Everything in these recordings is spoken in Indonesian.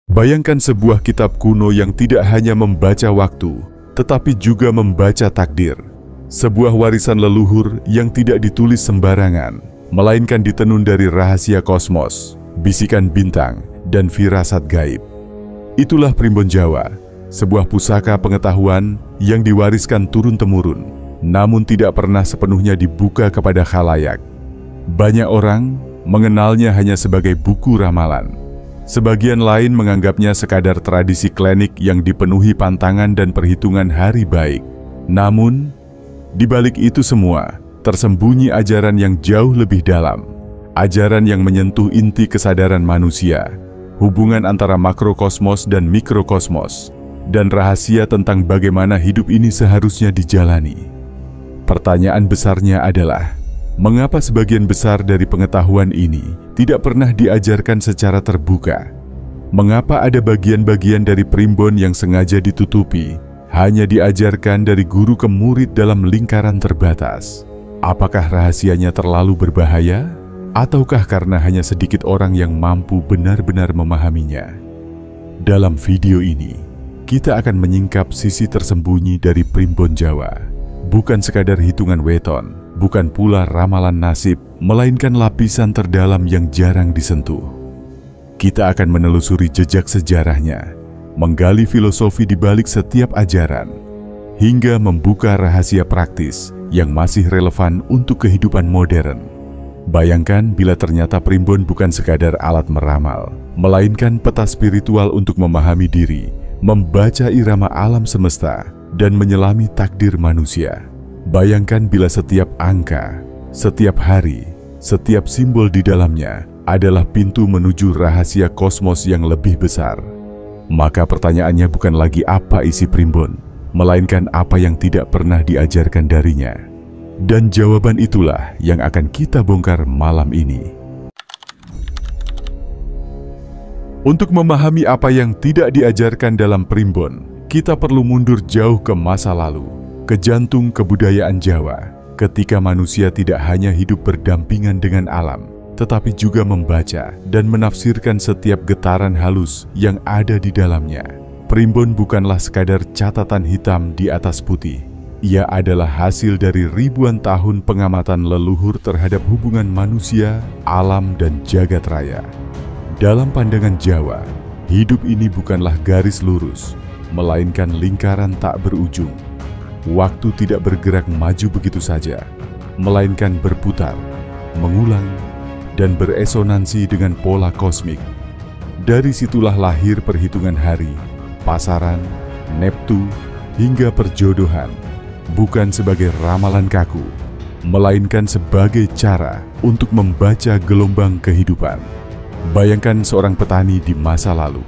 Bayangkan sebuah kitab kuno yang tidak hanya membaca waktu, tetapi juga membaca takdir. Sebuah warisan leluhur yang tidak ditulis sembarangan, melainkan ditenun dari rahasia kosmos, bisikan bintang, dan firasat gaib. Itulah Primbon Jawa, sebuah pusaka pengetahuan yang diwariskan turun-temurun, namun tidak pernah sepenuhnya dibuka kepada khalayak. Banyak orang mengenalnya hanya sebagai buku ramalan. Sebagian lain menganggapnya sekadar tradisi klinik yang dipenuhi pantangan dan perhitungan hari baik. Namun, di balik itu semua, tersembunyi ajaran yang jauh lebih dalam. Ajaran yang menyentuh inti kesadaran manusia, hubungan antara makrokosmos dan mikrokosmos, dan rahasia tentang bagaimana hidup ini seharusnya dijalani. Pertanyaan besarnya adalah, mengapa sebagian besar dari pengetahuan ini tidak pernah diajarkan secara terbuka? Mengapa ada bagian-bagian dari primbon yang sengaja ditutupi, hanya diajarkan dari guru ke murid dalam lingkaran terbatas? Apakah rahasianya terlalu berbahaya? Ataukah karena hanya sedikit orang yang mampu benar-benar memahaminya? Dalam video ini, kita akan menyingkap sisi tersembunyi dari Primbon Jawa. Bukan sekadar hitungan weton, bukan pula ramalan nasib, melainkan lapisan terdalam yang jarang disentuh. Kita akan menelusuri jejak sejarahnya, menggali filosofi di balik setiap ajaran, hingga membuka rahasia praktis yang masih relevan untuk kehidupan modern. Bayangkan bila ternyata primbon bukan sekadar alat meramal, melainkan peta spiritual untuk memahami diri, membaca irama alam semesta, dan menyelami takdir manusia. Bayangkan bila setiap angka, setiap hari, setiap simbol di dalamnya adalah pintu menuju rahasia kosmos yang lebih besar. Maka pertanyaannya bukan lagi apa isi primbon, melainkan apa yang tidak pernah diajarkan darinya. Dan jawaban itulah yang akan kita bongkar malam ini. Untuk memahami apa yang tidak diajarkan dalam primbon, kita perlu mundur jauh ke masa lalu, ke jantung kebudayaan Jawa, ketika manusia tidak hanya hidup berdampingan dengan alam, tetapi juga membaca dan menafsirkan setiap getaran halus yang ada di dalamnya. Primbon bukanlah sekadar catatan hitam di atas putih. Ia adalah hasil dari ribuan tahun pengamatan leluhur terhadap hubungan manusia, alam, dan jagat raya. Dalam pandangan Jawa, hidup ini bukanlah garis lurus, melainkan lingkaran tak berujung. Waktu tidak bergerak maju begitu saja, melainkan berputar, mengulang, dan beresonansi dengan pola kosmik. Dari situlah lahir perhitungan hari, pasaran, neptu, hingga perjodohan, bukan sebagai ramalan kaku, melainkan sebagai cara untuk membaca gelombang kehidupan. Bayangkan seorang petani di masa lalu.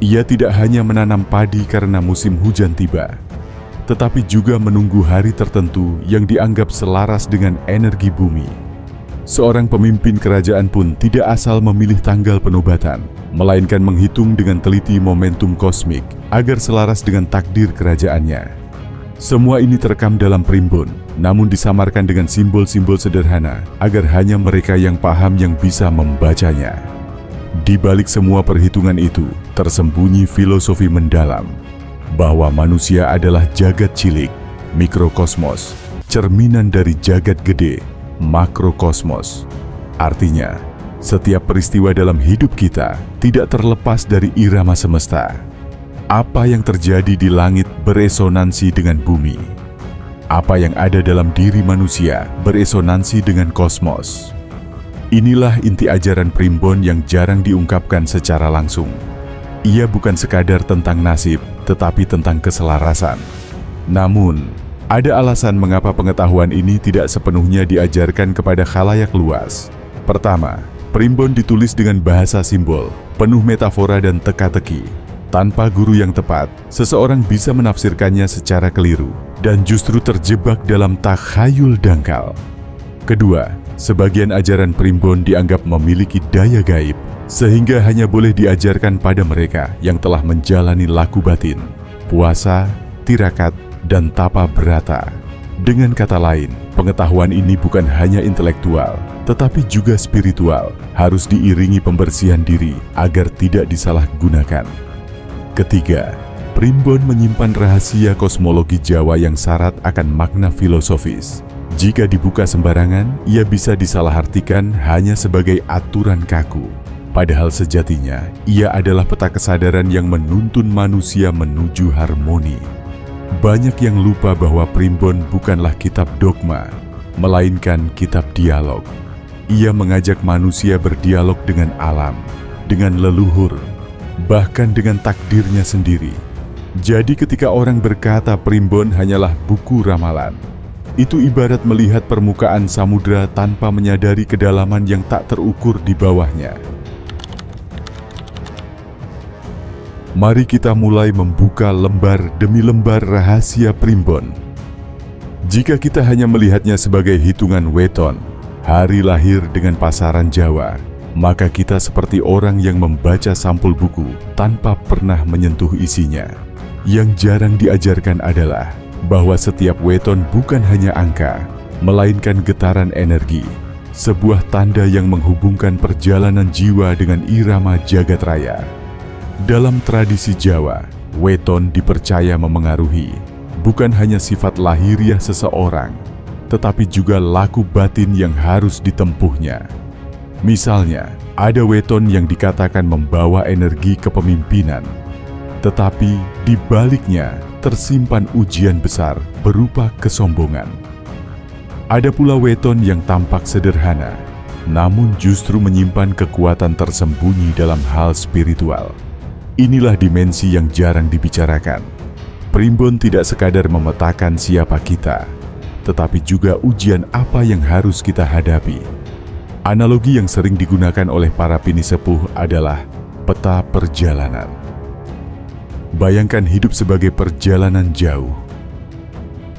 Ia tidak hanya menanam padi karena musim hujan tiba, tetapi juga menunggu hari tertentu yang dianggap selaras dengan energi bumi. Seorang pemimpin kerajaan pun tidak asal memilih tanggal penobatan, melainkan menghitung dengan teliti momentum kosmik agar selaras dengan takdir kerajaannya. Semua ini terekam dalam primbon, namun disamarkan dengan simbol-simbol sederhana agar hanya mereka yang paham yang bisa membacanya. Di balik semua perhitungan itu, tersembunyi filosofi mendalam, bahwa manusia adalah jagat cilik, mikrokosmos, cerminan dari jagat gede, makrokosmos. Artinya, setiap peristiwa dalam hidup kita tidak terlepas dari irama semesta. Apa yang terjadi di langit beresonansi dengan bumi. Apa yang ada dalam diri manusia beresonansi dengan kosmos. Inilah inti ajaran primbon yang jarang diungkapkan secara langsung. Ia bukan sekadar tentang nasib, tetapi tentang keselarasan. Namun, ada alasan mengapa pengetahuan ini tidak sepenuhnya diajarkan kepada khalayak luas. Pertama, primbon ditulis dengan bahasa simbol, penuh metafora dan teka-teki. Tanpa guru yang tepat, seseorang bisa menafsirkannya secara keliru dan justru terjebak dalam takhayul dangkal. Kedua, sebagian ajaran primbon dianggap memiliki daya gaib, sehingga hanya boleh diajarkan pada mereka yang telah menjalani laku batin, puasa, tirakat, dan tapa berata. Dengan kata lain, pengetahuan ini bukan hanya intelektual, tetapi juga spiritual, harus diiringi pembersihan diri agar tidak disalahgunakan. Ketiga, primbon menyimpan rahasia kosmologi Jawa yang syarat akan makna filosofis. Jika dibuka sembarangan, ia bisa disalahartikan hanya sebagai aturan kaku. Padahal sejatinya, ia adalah peta kesadaran yang menuntun manusia menuju harmoni. Banyak yang lupa bahwa primbon bukanlah kitab dogma, melainkan kitab dialog. Ia mengajak manusia berdialog dengan alam, dengan leluhur, bahkan dengan takdirnya sendiri. Jadi ketika orang berkata primbon hanyalah buku ramalan, itu ibarat melihat permukaan samudra tanpa menyadari kedalaman yang tak terukur di bawahnya. Mari kita mulai membuka lembar demi lembar rahasia primbon. Jika kita hanya melihatnya sebagai hitungan weton, hari lahir dengan pasaran Jawa, maka kita seperti orang yang membaca sampul buku tanpa pernah menyentuh isinya. Yang jarang diajarkan adalah bahwa setiap weton bukan hanya angka, melainkan getaran energi, sebuah tanda yang menghubungkan perjalanan jiwa dengan irama jagat raya. Dalam tradisi Jawa, weton dipercaya memengaruhi bukan hanya sifat lahiriah seseorang, tetapi juga laku batin yang harus ditempuhnya. Misalnya, ada weton yang dikatakan membawa energi kepemimpinan, tetapi di baliknya tersimpan ujian besar berupa kesombongan. Ada pula weton yang tampak sederhana, namun justru menyimpan kekuatan tersembunyi dalam hal spiritual. Inilah dimensi yang jarang dibicarakan. Primbon tidak sekadar memetakan siapa kita, tetapi juga ujian apa yang harus kita hadapi. Analogi yang sering digunakan oleh para pinisepuh adalah peta perjalanan. Bayangkan hidup sebagai perjalanan jauh.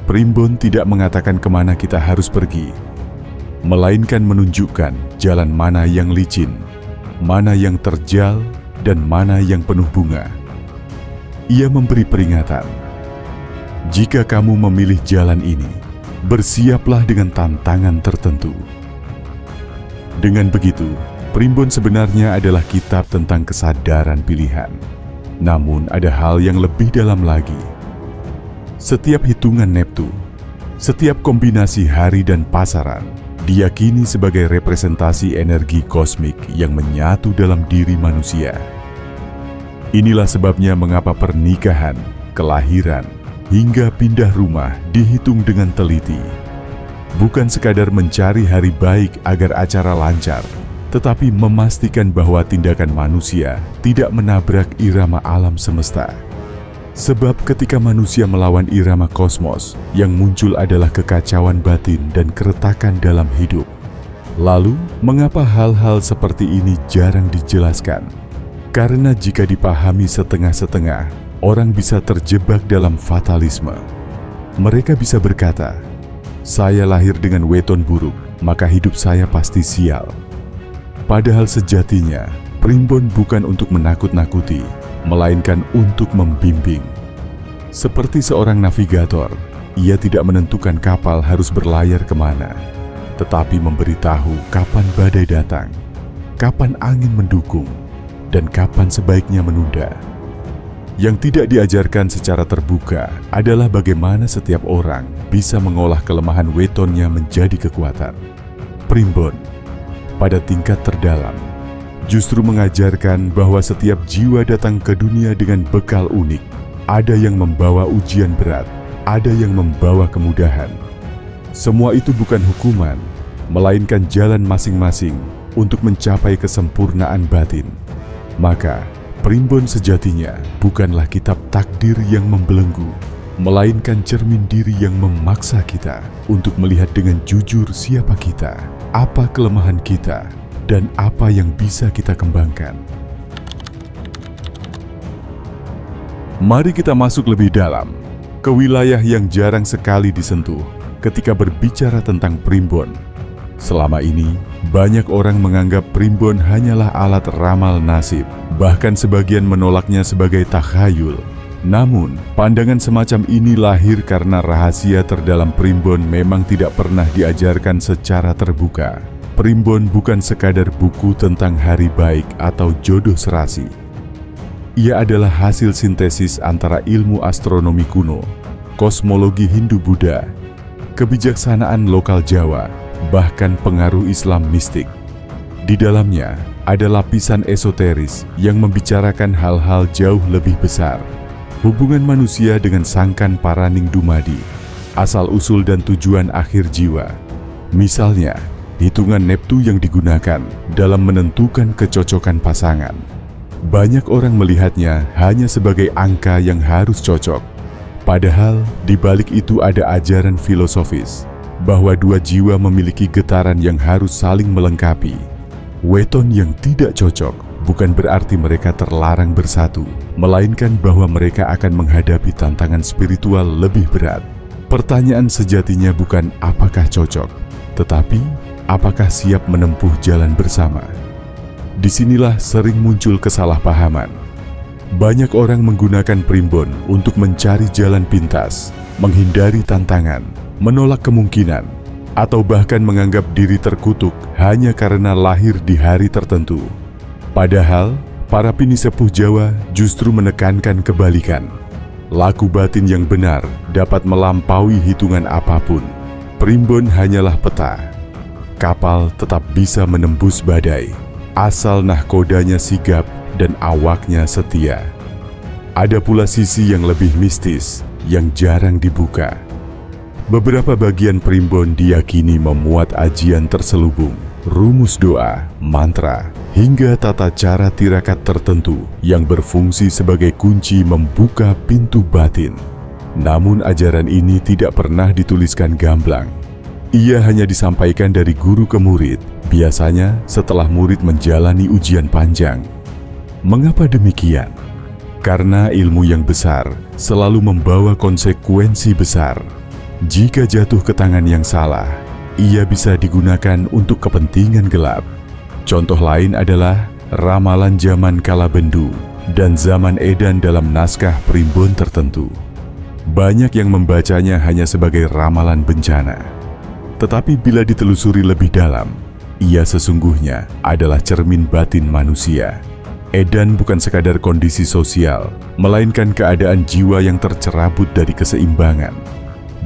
Primbon tidak mengatakan kemana kita harus pergi, melainkan menunjukkan jalan mana yang licin, mana yang terjal, dan mana yang penuh bunga. Ia memberi peringatan, jika kamu memilih jalan ini, bersiaplah dengan tantangan tertentu. Dengan begitu, primbon sebenarnya adalah kitab tentang kesadaran pilihan. Namun ada hal yang lebih dalam lagi. Setiap hitungan Neptu, setiap kombinasi hari dan pasaran, diyakini sebagai representasi energi kosmik yang menyatu dalam diri manusia. Inilah sebabnya mengapa pernikahan, kelahiran, hingga pindah rumah dihitung dengan teliti. Bukan sekadar mencari hari baik agar acara lancar, tetapi memastikan bahwa tindakan manusia tidak menabrak irama alam semesta. Sebab ketika manusia melawan irama kosmos, yang muncul adalah kekacauan batin dan keretakan dalam hidup. Lalu, mengapa hal-hal seperti ini jarang dijelaskan? Karena jika dipahami setengah-setengah, orang bisa terjebak dalam fatalisme. Mereka bisa berkata, "Saya lahir dengan weton buruk, maka hidup saya pasti sial." Padahal sejatinya, primbon bukan untuk menakut-nakuti, melainkan untuk membimbing. Seperti seorang navigator, ia tidak menentukan kapal harus berlayar kemana, tetapi memberitahu kapan badai datang, kapan angin mendukung, dan kapan sebaiknya menunda. Yang tidak diajarkan secara terbuka adalah bagaimana setiap orang bisa mengolah kelemahan wetonnya menjadi kekuatan. Primbon, pada tingkat terdalam, justru mengajarkan bahwa setiap jiwa datang ke dunia dengan bekal unik. Ada yang membawa ujian berat, ada yang membawa kemudahan. Semua itu bukan hukuman, melainkan jalan masing-masing untuk mencapai kesempurnaan batin. Maka, primbon sejatinya bukanlah kitab takdir yang membelenggu, melainkan cermin diri yang memaksa kita untuk melihat dengan jujur siapa kita, apa kelemahan kita, dan apa yang bisa kita kembangkan. Mari kita masuk lebih dalam ke wilayah yang jarang sekali disentuh ketika berbicara tentang primbon. Selama ini, banyak orang menganggap primbon hanyalah alat ramal nasib, bahkan sebagian menolaknya sebagai takhayul. Namun, pandangan semacam ini lahir karena rahasia terdalam primbon memang tidak pernah diajarkan secara terbuka. Primbon bukan sekadar buku tentang hari baik atau jodoh serasi. Ia adalah hasil sintesis antara ilmu astronomi kuno, kosmologi Hindu-Buddha, kebijaksanaan lokal Jawa, bahkan pengaruh Islam mistik. Di dalamnya ada lapisan esoteris yang membicarakan hal-hal jauh lebih besar. Hubungan manusia dengan sangkan Paraning Dumadi, asal-usul dan tujuan akhir jiwa. Misalnya, hitungan Neptu yang digunakan dalam menentukan kecocokan pasangan. Banyak orang melihatnya hanya sebagai angka yang harus cocok. Padahal, di balik itu ada ajaran filosofis bahwa dua jiwa memiliki getaran yang harus saling melengkapi. Weton yang tidak cocok bukan berarti mereka terlarang bersatu, melainkan bahwa mereka akan menghadapi tantangan spiritual lebih berat. Pertanyaan sejatinya bukan apakah cocok, tetapi apakah siap menempuh jalan bersama. Disinilah sering muncul kesalahpahaman. Banyak orang menggunakan primbon untuk mencari jalan pintas, menghindari tantangan, menolak kemungkinan, atau bahkan menganggap diri terkutuk hanya karena lahir di hari tertentu. Padahal, para pinisepuh Jawa justru menekankan kebalikan. Laku batin yang benar dapat melampaui hitungan apapun. Primbon hanyalah peta. Kapal tetap bisa menembus badai, asal nahkodanya sigap dan awaknya setia. Ada pula sisi yang lebih mistis, yang jarang dibuka. Beberapa bagian primbon diyakini memuat ajian terselubung, rumus doa, mantra, hingga tata cara tirakat tertentu yang berfungsi sebagai kunci membuka pintu batin. Namun ajaran ini tidak pernah dituliskan gamblang. Ia hanya disampaikan dari guru ke murid, biasanya setelah murid menjalani ujian panjang. Mengapa demikian? Karena ilmu yang besar selalu membawa konsekuensi besar. Jika jatuh ke tangan yang salah, ia bisa digunakan untuk kepentingan gelap. Contoh lain adalah ramalan zaman kala bendu dan zaman edan dalam naskah primbon tertentu. Banyak yang membacanya hanya sebagai ramalan bencana. Tetapi bila ditelusuri lebih dalam, ia sesungguhnya adalah cermin batin manusia. Edan bukan sekadar kondisi sosial, melainkan keadaan jiwa yang tercerabut dari keseimbangan.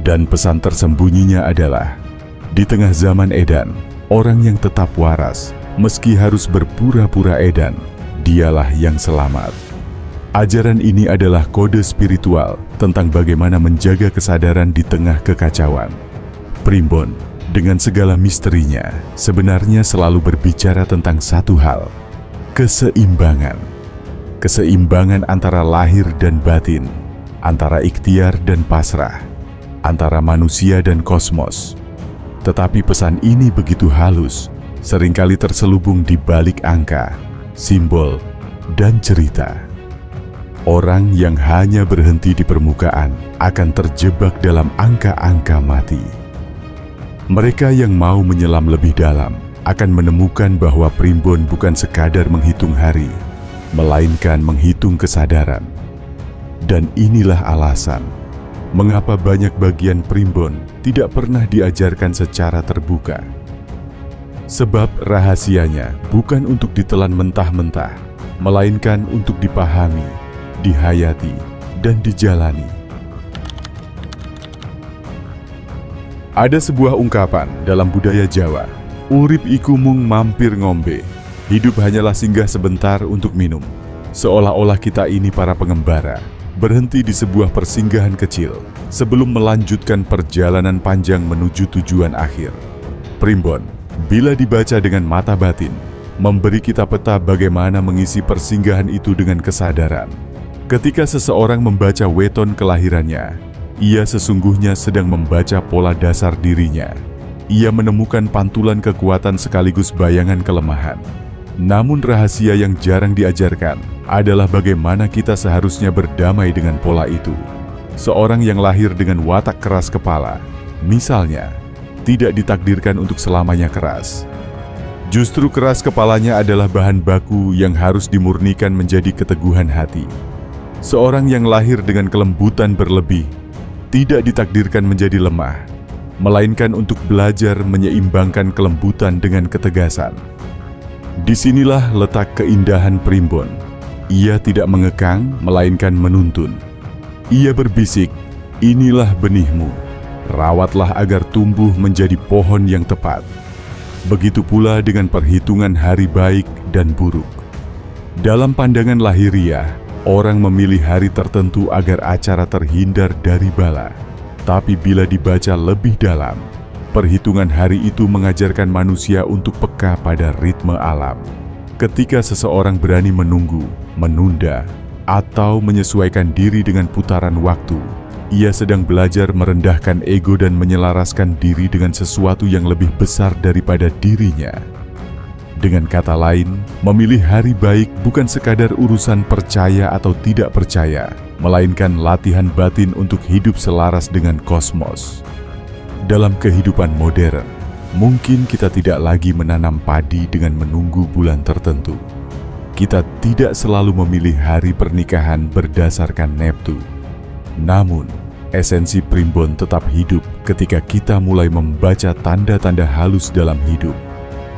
Dan pesan tersembunyinya adalah, di tengah zaman edan, orang yang tetap waras, meski harus berpura-pura edan, dialah yang selamat. Ajaran ini adalah kode spiritual tentang bagaimana menjaga kesadaran di tengah kekacauan. Primbon, dengan segala misterinya, sebenarnya selalu berbicara tentang satu hal, keseimbangan. Keseimbangan antara lahir dan batin, antara ikhtiar dan pasrah, antara manusia dan kosmos. Tetapi pesan ini begitu halus, seringkali terselubung di balik angka, simbol, dan cerita. Orang yang hanya berhenti di permukaan akan terjebak dalam angka-angka mati. Mereka yang mau menyelam lebih dalam akan menemukan bahwa primbon bukan sekadar menghitung hari, melainkan menghitung kesadaran. Dan inilah alasan mengapa banyak bagian primbon tidak pernah diajarkan secara terbuka. Sebab rahasianya bukan untuk ditelan mentah-mentah, melainkan untuk dipahami, dihayati, dan dijalani. Ada sebuah ungkapan dalam budaya Jawa, urip iku mung mampir ngombe, hidup hanyalah singgah sebentar untuk minum. Seolah-olah kita ini para pengembara, berhenti di sebuah persinggahan kecil sebelum melanjutkan perjalanan panjang menuju tujuan akhir. Primbon, bila dibaca dengan mata batin, memberi kita peta bagaimana mengisi persinggahan itu dengan kesadaran. Ketika seseorang membaca weton kelahirannya, ia sesungguhnya sedang membaca pola dasar dirinya. Ia menemukan pantulan kekuatan sekaligus bayangan kelemahan. Namun rahasia yang jarang diajarkan adalah bagaimana kita seharusnya berdamai dengan pola itu. Seorang yang lahir dengan watak keras kepala, misalnya, tidak ditakdirkan untuk selamanya keras. Justru keras kepalanya adalah bahan baku yang harus dimurnikan menjadi keteguhan hati. Seorang yang lahir dengan kelembutan berlebih tidak ditakdirkan menjadi lemah, melainkan untuk belajar menyeimbangkan kelembutan dengan ketegasan. Disinilah letak keindahan Primbon. Ia tidak mengekang, melainkan menuntun. Ia berbisik, "Inilah benihmu, rawatlah agar tumbuh menjadi pohon yang tepat." Begitu pula dengan perhitungan hari baik dan buruk. Dalam pandangan lahiriah, orang memilih hari tertentu agar acara terhindar dari bala. Tapi bila dibaca lebih dalam, perhitungan hari itu mengajarkan manusia untuk peka pada ritme alam. Ketika seseorang berani menunggu, menunda, atau menyesuaikan diri dengan putaran waktu, ia sedang belajar merendahkan ego dan menyelaraskan diri dengan sesuatu yang lebih besar daripada dirinya. Dengan kata lain, memilih hari baik bukan sekadar urusan percaya atau tidak percaya, melainkan latihan batin untuk hidup selaras dengan kosmos. Dalam kehidupan modern, mungkin kita tidak lagi menanam padi dengan menunggu bulan tertentu. Kita tidak selalu memilih hari pernikahan berdasarkan Neptu. Namun, esensi Primbon tetap hidup ketika kita mulai membaca tanda-tanda halus dalam hidup.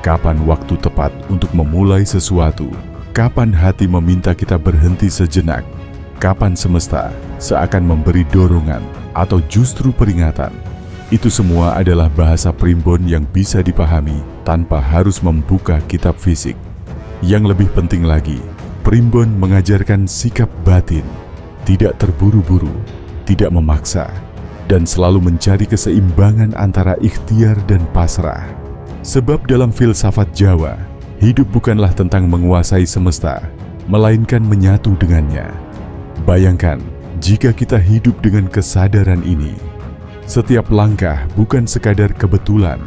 Kapan waktu tepat untuk memulai sesuatu? Kapan hati meminta kita berhenti sejenak? Kapan semesta seakan memberi dorongan atau justru peringatan? Itu semua adalah bahasa Primbon yang bisa dipahami tanpa harus membuka kitab fisik. Yang lebih penting lagi, Primbon mengajarkan sikap batin, tidak terburu-buru, tidak memaksa, dan selalu mencari keseimbangan antara ikhtiar dan pasrah. Sebab dalam filsafat Jawa, hidup bukanlah tentang menguasai semesta, melainkan menyatu dengannya. Bayangkan, jika kita hidup dengan kesadaran ini, setiap langkah bukan sekadar kebetulan,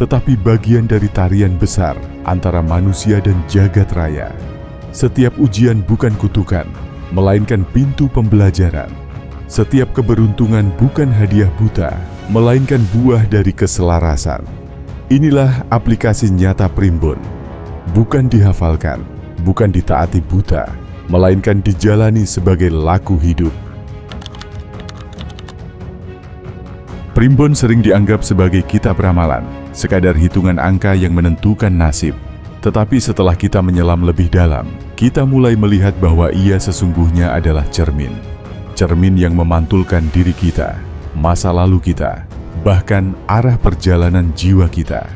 tetapi bagian dari tarian besar antara manusia dan jagat raya. Setiap ujian bukan kutukan, melainkan pintu pembelajaran. Setiap keberuntungan bukan hadiah buta, melainkan buah dari keselarasan. Inilah aplikasi nyata Primbon. Bukan dihafalkan, bukan ditaati buta, melainkan dijalani sebagai laku hidup. Primbon sering dianggap sebagai kitab ramalan, sekadar hitungan angka yang menentukan nasib. Tetapi setelah kita menyelam lebih dalam, kita mulai melihat bahwa ia sesungguhnya adalah cermin. Cermin yang memantulkan diri kita, masa lalu kita, bahkan arah perjalanan jiwa kita.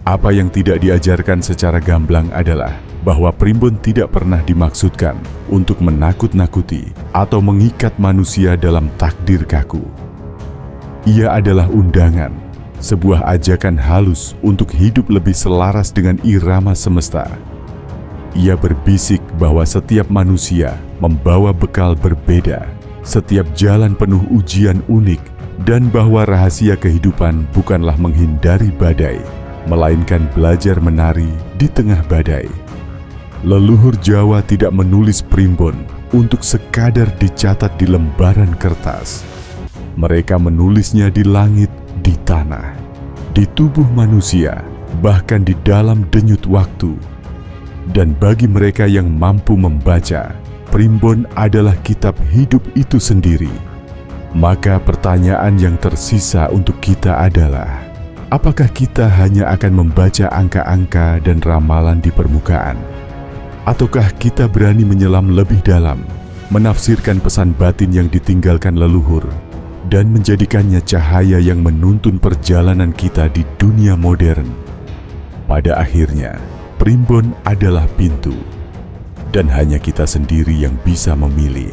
Apa yang tidak diajarkan secara gamblang adalah bahwa Primbon tidak pernah dimaksudkan untuk menakut-nakuti atau mengikat manusia dalam takdir kaku. Ia adalah undangan, sebuah ajakan halus untuk hidup lebih selaras dengan irama semesta. Ia berbisik bahwa setiap manusia membawa bekal berbeda, setiap jalan penuh ujian unik, dan bahwa rahasia kehidupan bukanlah menghindari badai, melainkan belajar menari di tengah badai. Leluhur Jawa tidak menulis Primbon untuk sekadar dicatat di lembaran kertas. Mereka menulisnya di langit, di tanah, di tubuh manusia, bahkan di dalam denyut waktu. Dan bagi mereka yang mampu membaca, Primbon adalah kitab hidup itu sendiri. Maka pertanyaan yang tersisa untuk kita adalah, apakah kita hanya akan membaca angka-angka dan ramalan di permukaan? Ataukah kita berani menyelam lebih dalam, menafsirkan pesan batin yang ditinggalkan leluhur, dan menjadikannya cahaya yang menuntun perjalanan kita di dunia modern? Pada akhirnya, Primbon adalah pintu, dan hanya kita sendiri yang bisa memilih.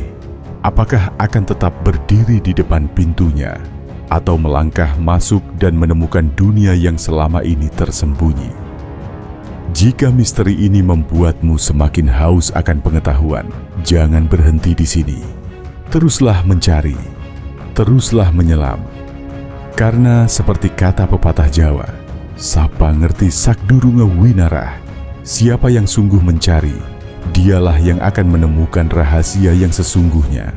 Apakah akan tetap berdiri di depan pintunya, atau melangkah masuk dan menemukan dunia yang selama ini tersembunyi? Jika misteri ini membuatmu semakin haus akan pengetahuan, jangan berhenti di sini. Teruslah mencari, teruslah menyelam. Karena seperti kata pepatah Jawa, sapa ngerti sakdurunge winarah, siapa yang sungguh mencari, dialah yang akan menemukan rahasia yang sesungguhnya.